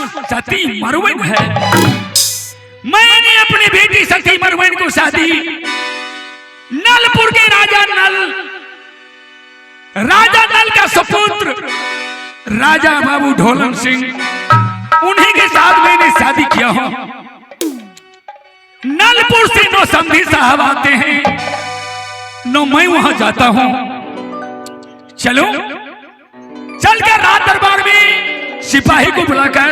सती मरवन है। मैंने अपनी बेटी सती मरवन को शादी नलपुर के राजा नल का सुपुत्र राजा बाबू ढोलन सिंह उन्हीं के साथ मैंने शादी किया हो। नलपुर से नो समधी साहब आते हैं, नो मैं वहां जाता हूं। चलो चलकर रात दरबार में सिपाही को बुलाकर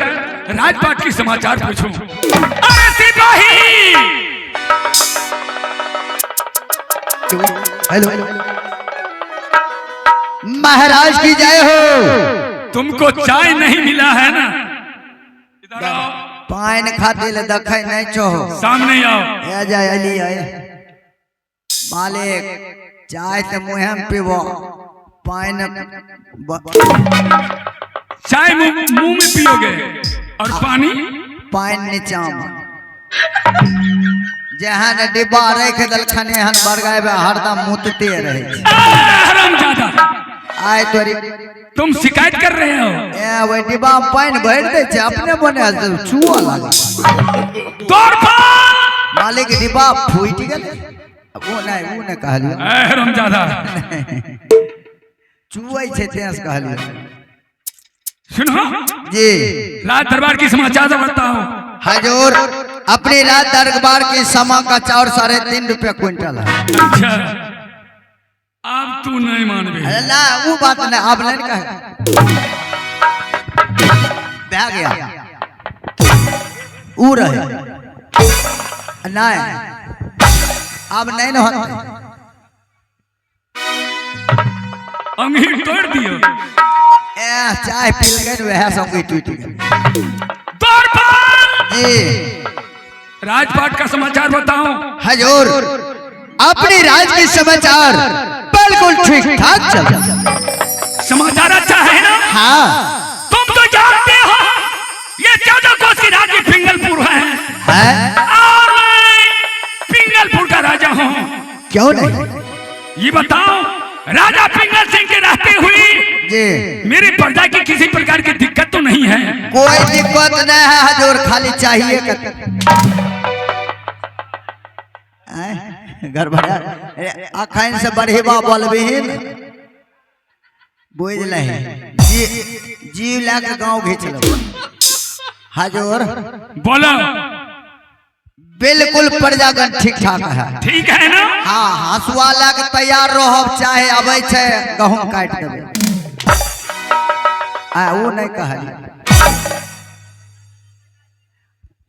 राजपाट के समाचार पूछूं। अरे सिपाही! हेलो महाराज की जय हो। तुमको चाय नहीं मिला है ना? इधर आओ। पान खाते ले दखे नहीं चो। सामने आओ। आ जाए अली आए। मालिक चाय से मुँह में पीवो, पान चाय मुंह में पियोगे और पानी नीचा जहां न डिब्बा रख दल खने हन बरगाए हरदम मुतते रहे। हरामजादा आए तोरी तुम शिकायत कर रहे हो? ए वो डिब्बा में पानी भर दे छे, अपने बने चुआ लगा। मालिक डिब्बा फूट गेल। वो नहीं कहलियो। हरामजादा चुआई छे तेस कहलियो। सुनो जी राज दरबार की समाचार बताओ। हजूर अपने राज दरबार के समा का चाउर 3.5 रुपया क्विंटल है। अच्छा अब तू नहीं मानबे। ना वो बात नहीं, अब नहीं कहे बह गया ऊ रहे नहीं अब नहीं ना अंगीर तोड़ दियो। चाय पी गए वह सब टूट गए। जी राजपाट का समाचार बताओ। हजूर अपने राज के समाचार बिल्कुल ठीक ठाक चल रहा। समाचार अच्छा है ना? हाँ तुम तो जानते हो ये 14 कोस की राज्य पिंगलपुर है और मैं पिंगलपुर का राजा हूँ। क्यों नहीं? ये बताओ राजा पिंगल सिंह के रहते हुए जी मेरी प्रजा की किसी प्रकार की दिक्कत तो नहीं है? कोई दिक्कत नहीं है हजूर, खाली चाहिए घर भरा अखन से बढ़ेबा बोलबीन बुझ नहीं जीव लाके गांव घींच लो। हजूर बोलो। बिल्कुल प्रजागण ठीक ठाक है। ठीक है ना? हाँ हंसुआ लाके तैयार रहो, चाहे अबै छे गहूम काट देबे। वो नहीं कहली।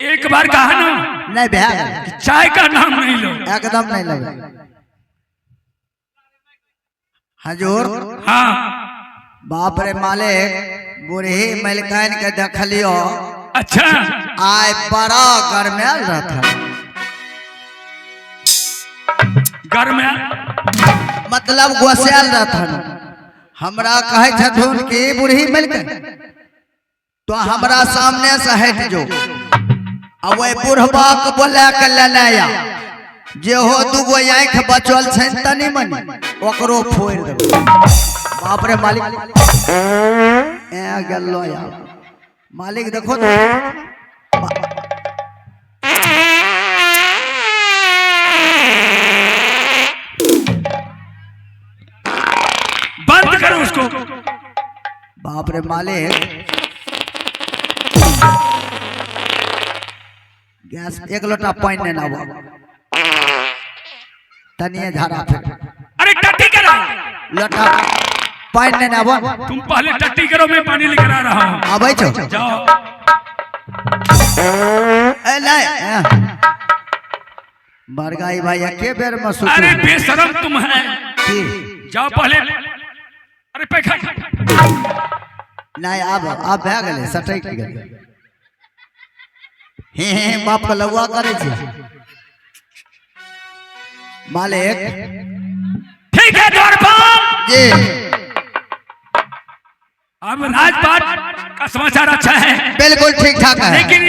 एक बार कहा ना नहीं भैया चाय का नाम नहीं लो। एकदम नहीं लगे हजूर। हाँ बाप रे मालिक बूढ़ी मलकान के देखलियो। अच्छा आय बड़ा गरमेल रहता। गरमेल मतलब गोसेल रहता। हमरा कहे छथुन कि बूढ़ी मलकान तो हमरा सामने से हट जो। अब वही बुढ़बा के बोला के लेनाया जे हो दूगो आँख बचल छै तनी मनी ओकरो फोड़ देबे। बाप रे मालिक गेलो यार। मालिक देखो तो बंद करो उसको। बाप रे मालिक गैस एक लोटा पानी नहीं ना तनिए झाड़ा फिर। अरे टट्टी करो। लोटा पानी नहीं ना तुम पहले टट्टी करो, मैं पानी लेकर आ रहा हूँ। अबै छो जाओ। ए नहीं बरगाई भाई के बेर में सुत। अरे बेशरम तुम है। जाओ पहले। अरे पैखा नहीं अब भए गेलै सटक गेलै। हे बाप के लौआ करे छे मालिक। ठीक है द्वारपाल जी अब राजपाट का समाचार अच्छा है। बिल्कुल ठीक ठाक है। लेकिन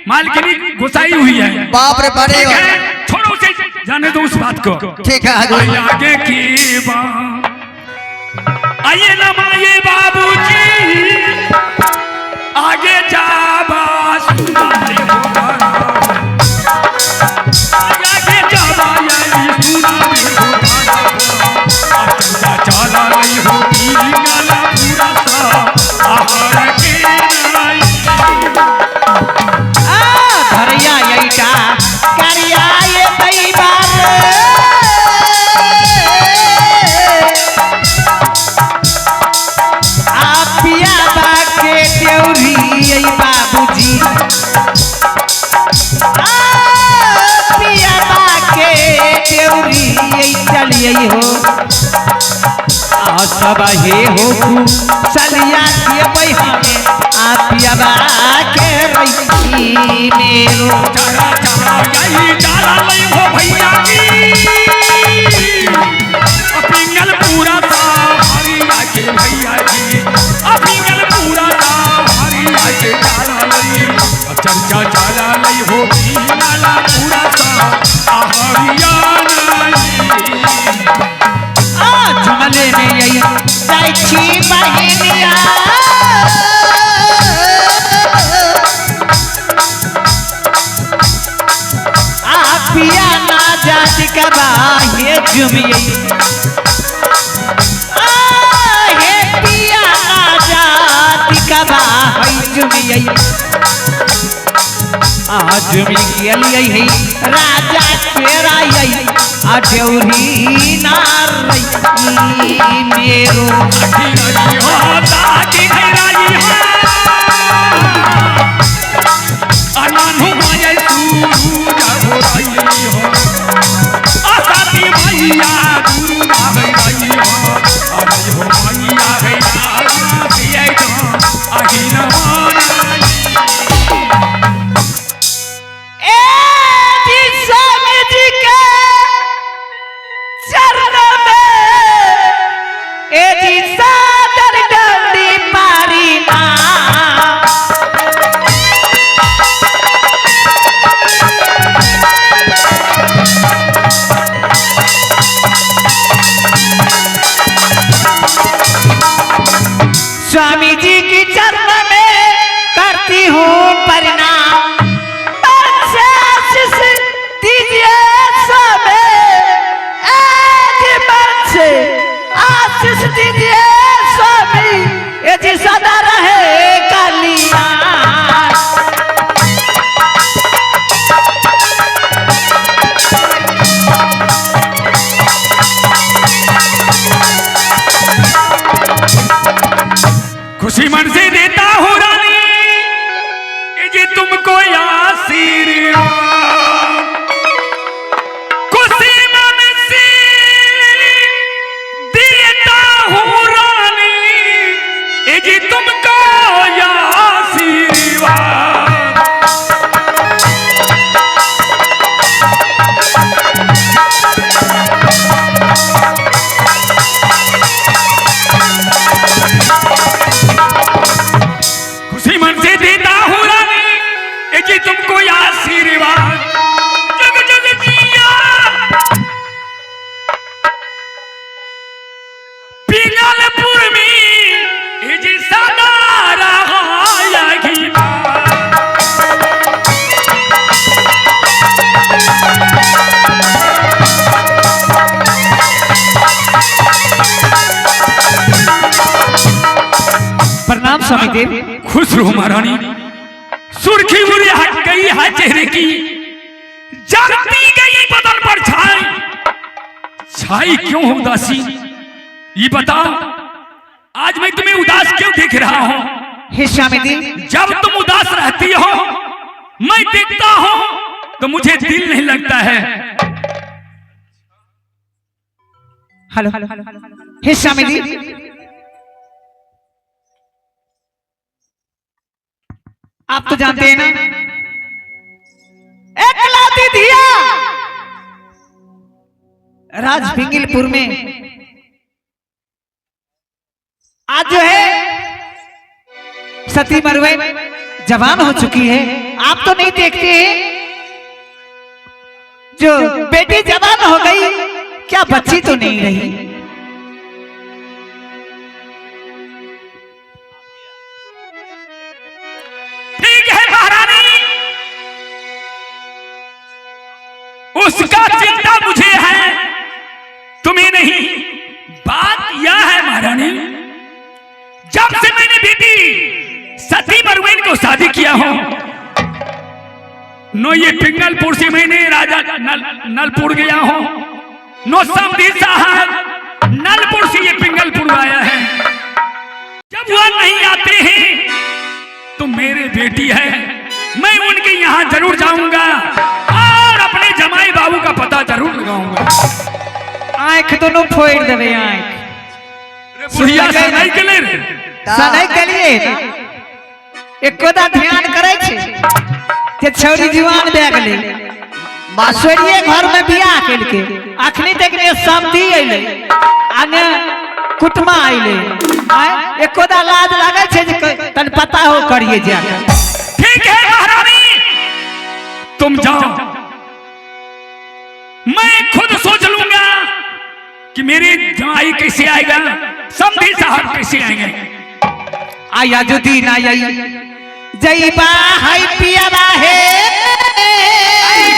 मालकिनी गुस्साई हुई है। बाप रे बड़े छोड़ो उसे, जाने दो उस बात को। ठीक है हजूर। आगे की बात आइए ना माये बाबूजी आगे जा चलिए हो सब हे हो चलिया के बैहा में आपियाबा के रही मेरो चला चला यही डाला लई हो भैया जी पिंगल पूरा था हरिया के भैया जी पिंगल पूरा था हरिया के डाला लई चर्चा चला लई हो पिंगला पूरा था हरिया झुमले में यही दैछी बहिनिया पिया ना जाति का बाहे झुमिए हे पिया ना जाति का बाहे झुमिए झुमी के लिए है राजा तेरा यही अजौरी नार मेरो स्वामी जी की चरण में करती हूँ प्रणाम दीजिए आशीष दीजिए स्वामी ये जी सदा रहे कलिया खुशी मन से देता हूँ रानी ये तुमको आशीर्वाद खुशी मन से देता हूँ रानी ये तुमको आशीर्वाद खुशी मन से देता हूँ रानी ये तुमको आशीर्वाद जग जग जिया पिंगलपुर में ये जी सदा रहेगी प्रणाम स्वामी देव खुश रहो महारानी सुर्खी बुरी हट गई है चेहरे की जलती गई बदन पर छाई छाई क्यों हो उदासी ये बताओ आज मैं तुम्हें उदास क्यों देख रहा हूँ हे स्वामी देव जब तुम उदास रहती हो मैं देखता हूँ तो मुझे दिल नहीं लगता है हेलो हे स्वामी देव आप तो जानते हैं ना एकलौती धिया राज पिंगलपुर में आज जो है सती मरवे जवान हो चुकी है आप तो नहीं देखते हैं जो बेटी जवान हो गई क्या बच्ची तो नहीं रही उसका चिंता मुझे है तुम्हें नहीं बात यह है महारानी जब से मैंने बेटी सती मरवेन को शादी किया हो नो ये पिंगलपुर से मैंने राजा नलपुर गया हो नो समधी साहब नलपुर से ये पिंगलपुर आया है जब वह नहीं आते हैं तो मेरे बेटी है मैं उनके यहाँ जरूर जाऊंगा और अपने जमाई बाबू का पता जरूर लगाऊंगा आँख दोनों फोड़ देवे आँख सुइया से नहीं गले रे सनै कलिए ना एकोदा ध्यान करे छे जे छौरी जवान भए गेलै बासुरिये घर में बियाह केल के अखनी तक ने समधी अइले आने कुटमा अइले आय एकोदा लाज लागे छे जे तन पता हो करिए जाकर। ठीक है महारानी तुम जाओ, मैं खुद सोच लूंगा कि मेरी जमाई कैसे आएगा, समधी साहब कैसे आएंगे। आया जो दिन आया जईबा हाय पियाला है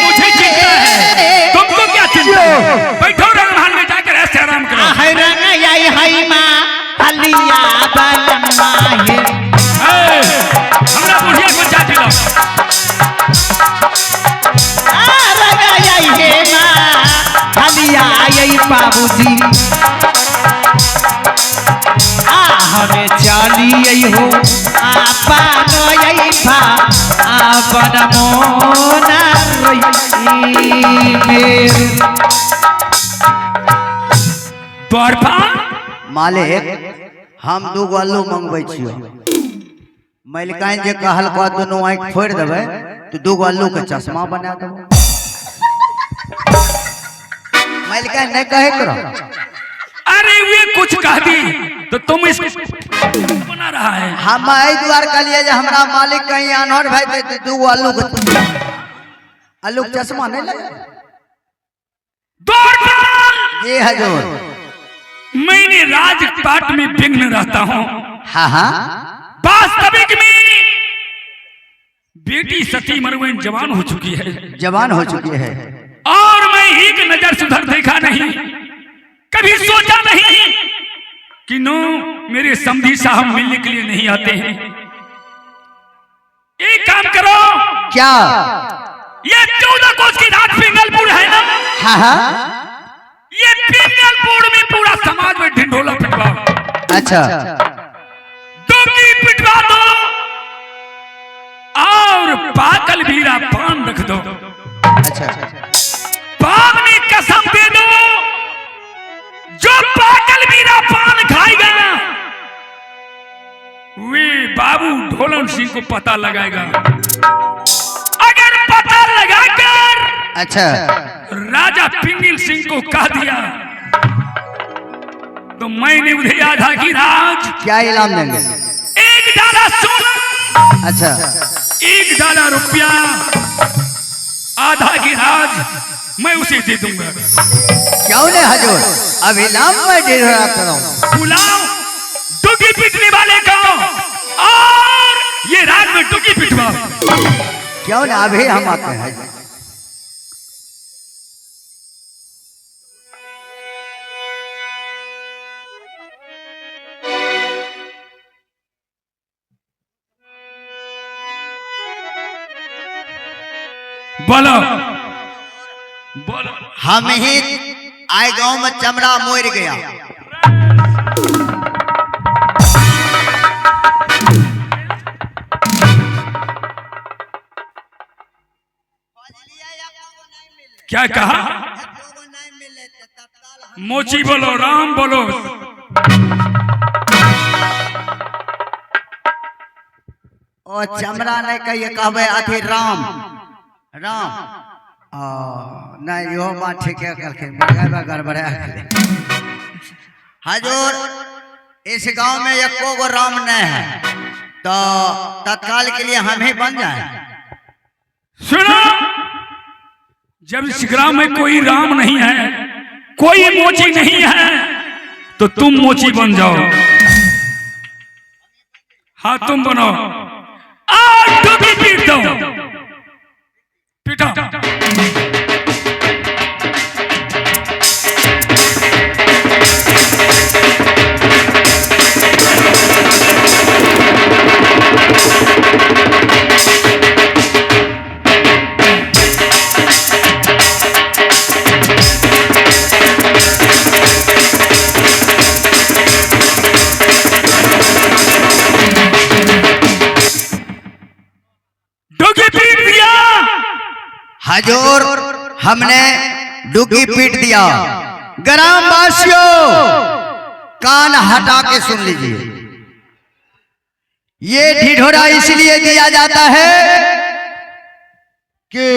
मुझे चिंता है, तुमको क्या चिंता है? बैठो रंगमहल में जाकर ऐसे आराम करो। हाय रंग आई हाय माँ हलिया बलम्मा है हमरा बुढ़िया को जा दिलाओ। रंग आई है माँ हलिया आई बाबूजी हमें चली हो आपा नई भा आपन मोना द्वारपा मालिक हम 2 गो आलू मंगबै छियो, मलिकाइन जे कहल को दोनों आँख फोड़ देबै तो 2 गो आलू के चश्मा बना देबै। मलिकाइन नहीं कहे करो। अरे वे कुछ कह दी तो तुम इस बना रहा है। हम एहि द्वार कहलिए जे हमरा मालिक कहीं अनहर भाई तो 2 गो आलू के चश्मा नहीं लगे। द्वारपाल जी हजूर। मैंने राजपाट में विघ्न रहता हूँ। हाँ हाँ वास्तविक में बेटी सती मरवन जवान हो चुकी है, जवान हो चुकी है और मैं एक नजर सुधर देखा नहीं, कभी सोचा नहीं कि नो मेरे समधी साहब मिलने के लिए नहीं आते हैं। एक काम करो, क्या? ये 14 कोस की रात पिंगलपुर है ना? हाँ हाँ ये पिंगलपुर में पूरा समाज में ढिंढोला पिटवाओ। अच्छा डोकी पिटवा दो और पाकल बीरा पान रख दो। अच्छा पान में कसम दे दो जो पाकल बीरा पान खाएगा वे बाबू ढोलन सिंह को पता लगाएगा। अगर पता लगाकर अच्छा राजा पिंगल सिंह को कह दिया तो मैंने उन्हें आधा की राज, क्या इनाम देंगे? 1 डाला सोना, अच्छा 1 डाला रुपया, आधा की राज मैं उसे दे दूंगा। क्यों नहीं हजूर, अब इनाम मैं दे रहा करूं। बुलाओ टुकी पिटने वाले को और ये रात में टुकी पिटवाओ। क्यों नहीं अभी हम आते हैं। बोलो बोलो। हम ही आए गांव में चमड़ा मोर गया। क्या कहा? मोची बोलो, राम बोलो। ओ चमड़ा नहीं कहिए, कहबे अथी राम राम। नहीं यो बात ठीक है गड़बड़ा। हजूर इस गांव में एको गो राम नहीं है तो तत्काल के लिए हम ही बन जाए। सुनो, जब इस ग्राम में कोई राम नहीं है, कोई मोची नहीं है, तो तुम मोची बन जाओ। हाँ तुम बनो और टुकी पीट दो। पीटो। हजूर हमने डुगी पीट दिया ग्रामवासियों कान हटा के सुन लीजिए। ये ढिढोरा इसलिए दिया जाता है कि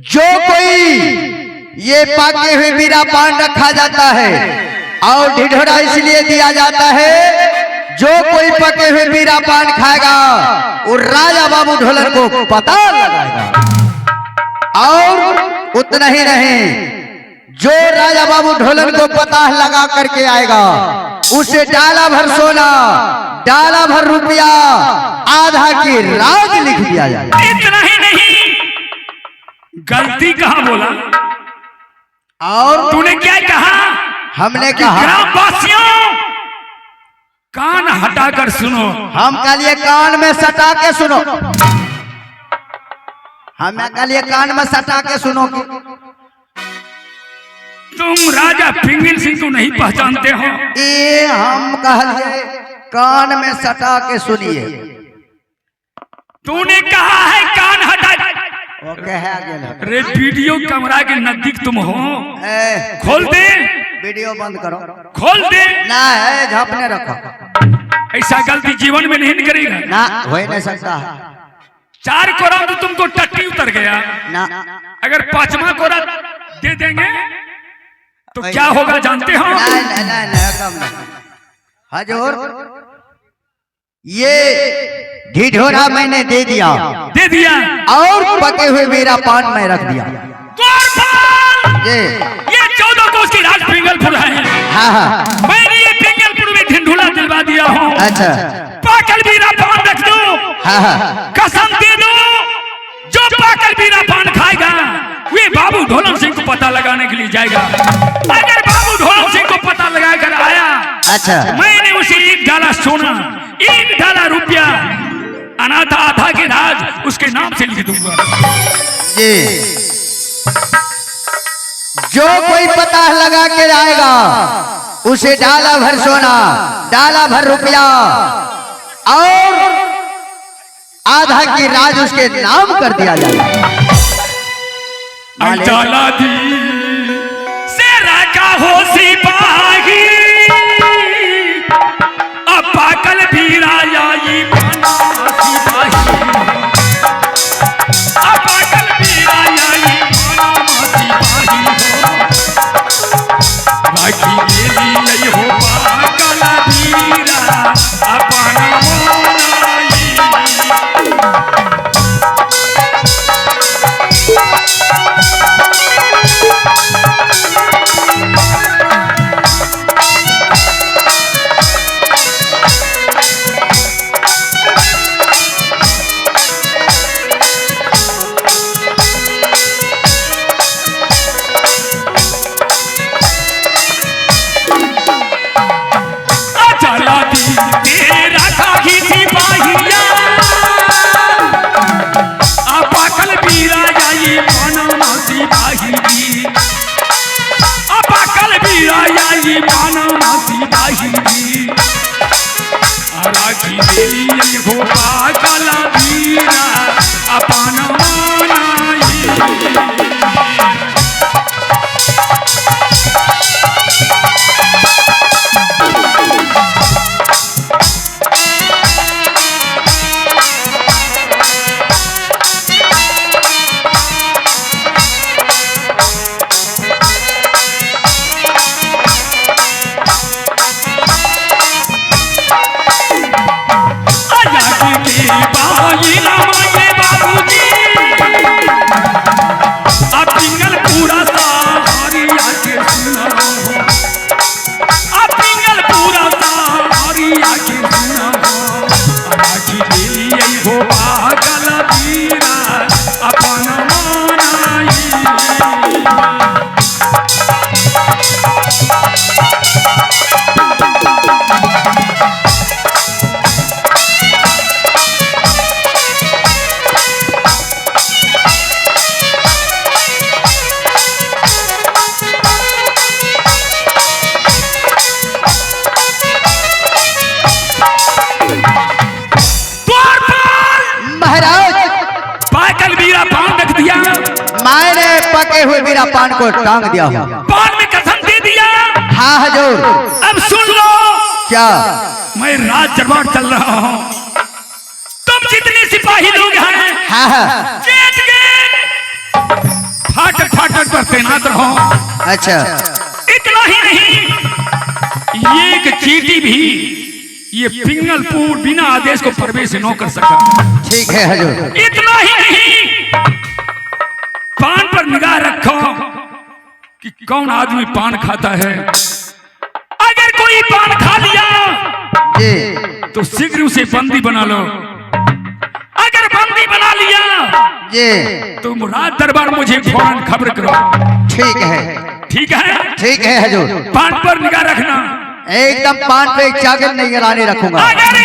जो कोई ये पाके हुए बीरा पान रखा जाता है, और ढिढोरा इसलिए दिया जाता है जो कोई पके हुए बीरा पान खाएगा वो राजा बाबू ढोलन को पता लगाएगा। और उतना ही नहीं, जो राजा बाबू ढोलन को पता लगा करके आएगा उसे डाला भर सोना, डाला भर रुपया, आधा की राज लिख दिया जाएगा। इतना ही नहीं, गलती कहाँ बोला? और तूने क्या कहा? हमने कहा ग्रामवासियों कान हटाकर सुनो। हम कल ये कान में सटा के सुनो, हमें कल ये कान में सटा के सुनो। तुम राजा पिंगल सिंह को नहीं पहचानते हो? ये हम कहलिए कान में सटा के सुनिए। तूने कहा है कान हटा। ओके है आगे। अरे वीडियो कैमरा के नजदीक तुम हो, खोल दे। वीडियो बंद करो, खोल दे। ना है झापने रखो। ऐसा गलती जीवन में नहीं करेगा ना, हो नहीं सकता है। 4 कोरा तो तुमको टट्टी उतर गया ना, अगर 5वां कोरा दे देंगे तो क्या होगा जानते हो? नहीं नहीं नहीं नहीं, कम नहीं। हजूर ये ढिढोरा मैंने दे दिया और पके हुए मेरा पान में रख दिया। ये 14 कोस की राज पिंगलपुर है। हाँ हाँ, मैंने ये पिंगलपुर में ढिंढोरा दिलवा दिया हूँ। अच्छा, पाकल बीरा पान रख दो। हाँ हाँ, कसम दे दो, जो पाकल बीरा पान खाएगा वे बाबू ढोलन सिंह को पता लगाने के लिए जाएगा। अगर बाबू ढोलन सिंह को पता लगाकर आया, अच्छा, मैंने उसे 1 डाला सोना, 1 डाला रुपया, अनाथ आधा के राज उसके नाम से लिख दूंगा। जी, जो कोई पता लगा के आएगा उसे डाला भर सोना, डाला भर रुपया और आधा की राज उसके नाम कर दिया जाएगा। डाला दी से रखा हो सिपाही, अब पाकल बीरा आई बना सिपाही, अब पाकल बीरा आई बना सिपाही हो, राखी के लिए हो पाकल बीरा अपना मोनाई। मैंने पके हुए मेरा पान को टांग दिया हूँ। पान में कसम हाँ हजूर। अब सुन लो, क्या? मैं राज दरबार चल रहा हूँ, तुम जितने सिपाही लोग हैं हाँ हाँ। गेट गेट फाटक फाटक पर तैनात रहो। अच्छा। इतना ही नहीं, एक चींटी भी ये पिंगलपुर बिना आदेश को प्रवेश न कर सका। ठीक है हजूर। इतना ही नहीं, पान पर निगाह रखो कि कौन आदमी पान खाता है। अगर कोई पान खा लिया जी तो शीघ्र उसे बंदी बना लो। अगर बंदी बना लिया जी तो राज दरबार मुझे फौरन खबर करो। ठीक है। ठीक है? ठीक है हजूर। पान पर निगाह रखना। एकदम पान पे चागल नहीं गिराने रखूंगा। अगर